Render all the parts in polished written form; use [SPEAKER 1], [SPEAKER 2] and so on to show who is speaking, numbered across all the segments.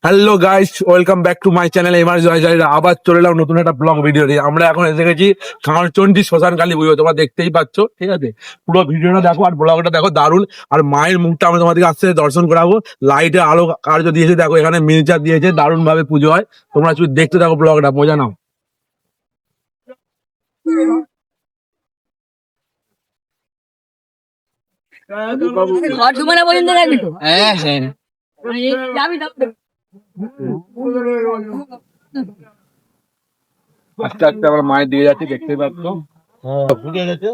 [SPEAKER 1] Hello guys, welcome back to my channel MR জয়জারিরা। আবার চলে এলাম নতুন একটা ব্লগ ভিডিও দিয়ে। আমরা এখন এসে গেছি কামারচন্ডী শ্মশানকালী পুজো, তোমরা দেখতেই পাচ্ছ। ঠিক আছে, পুরো ভিডিওটা দেখো আর ব্লগটা দেখো, দারুণ। আর মায়ের মুখটা আমরা তোমাদেরকে আস্তে আস্তে দর্শন করাবো। লাইটের আলো কার্য দিয়েছে দেখো, এখানে মিনিচার দিয়েছে, দারুণ ভাবে পুজো হয়। তোমরা শুধু দেখতে থাকো ব্লগটা, মজা নাও। আস্তে আস্তে আমরা মায়ের দিকে যাচ্ছি, দেখতেই পাচ্ছ।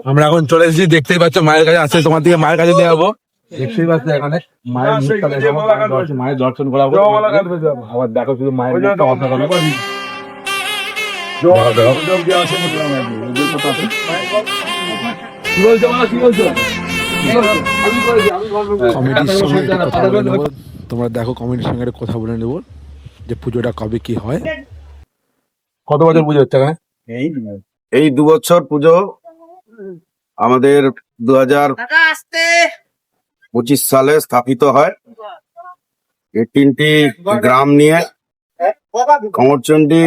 [SPEAKER 1] আমরা এখন চলে এসেছি, দেখতেই পাচ্ছ মায়ের কাছে। আসছে তোমার দিকে মায়ের কাছে দিয়ে যাবো, দেখতেই পাচ্ছ। এখানে মায়ের মুখটা দেখাবো, মায়ের দর্শন করাবো। আবার দেখো শুধু মায়ের মুখটা অসাধারণ। তোমরা দেখো, কমিটির সঙ্গে কথা বলে নেবো যে পুজোটা কবে কি হয়। কত বছর পুজো হচ্ছে এখানে?
[SPEAKER 2] এই 2 বছর পুজো আমাদের 2025 সালে স্থাপিত হয়। এই 3টি গ্রাম নিয়ে কামারচন্ডী,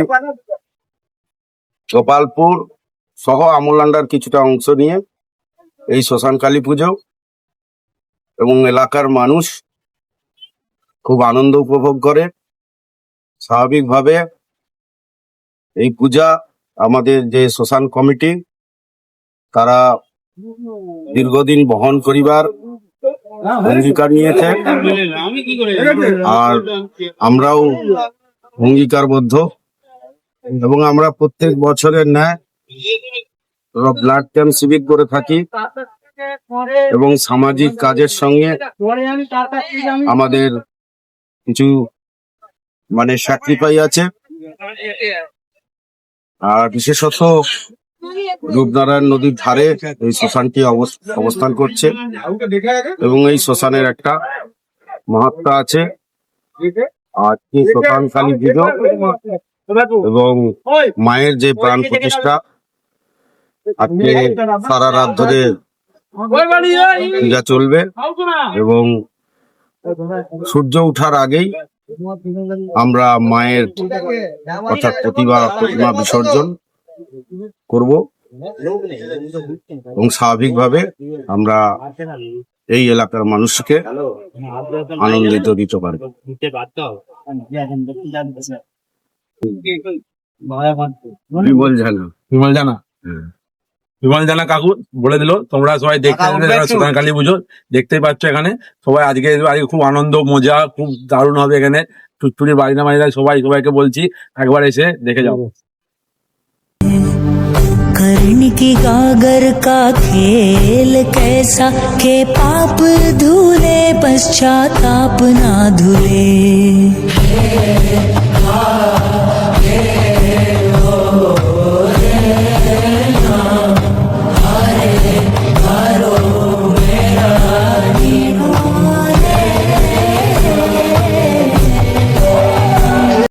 [SPEAKER 2] গোপালপুর সহ আমুলান্ডার কিছুটা অংশ নিয়ে এই শ্মশানকালী পুজো, এবং এলাকার মানুষ খুব আনন্দ উপভোগ করে। স্বাভাবিকভাবে এই পূজা আমাদের যে শ্মশান কমিটি, তারা দীর্ঘদিন বহন করিবার অঙ্গীকার নিয়েছে, আর আমরাও অঙ্গীকারবদ্ধ। এবং আমরা প্রত্যেক বছরের ন্যায় ব্লাড ক্যাম্প শিবির করে থাকি, এবং সামাজিক কাজের সঙ্গে আমাদের কিছু স্যাক্রিফাইস আছে। আর বিশেষত রূপনারায়ণ নদীর ধারে এই শ্মশানটি অবস্থান করছে, এবং এই শ্মশানের একটা মাহাত্ম্য আছে। আজকে শ্মশানকালী পুজো এবং মায়ের যে প্রাণ প্রতিষ্ঠা, আজকে সারা রাত ধরে পূজা চলবে, এবং সূর্য ওঠার আগেই আমরা মায়ের অর্থাৎ প্রতিমা বিসর্জন করব, এবং স্বাভাবিকভাবে আমরা এই এলাকার মানুষকে আনন্দিত দিতে পারব।
[SPEAKER 1] বিমল জানা কাকু বলে দিল। তোমরা সবাই দেখতে শ্মশানকালী পুজো দেখতেই পাচ্ছ। এখানে সবাই আজকে খুব আনন্দ মজা, খুব দারুণ হবে। এখানে চুচুড়ি বাড়িনা বাড়িনা সবাইকে বলছি একবার এসে দেখে যাবো।
[SPEAKER 3] कर्ण की गागर का खेल कैसा के पाप धुले पश्चाताप ना धुले।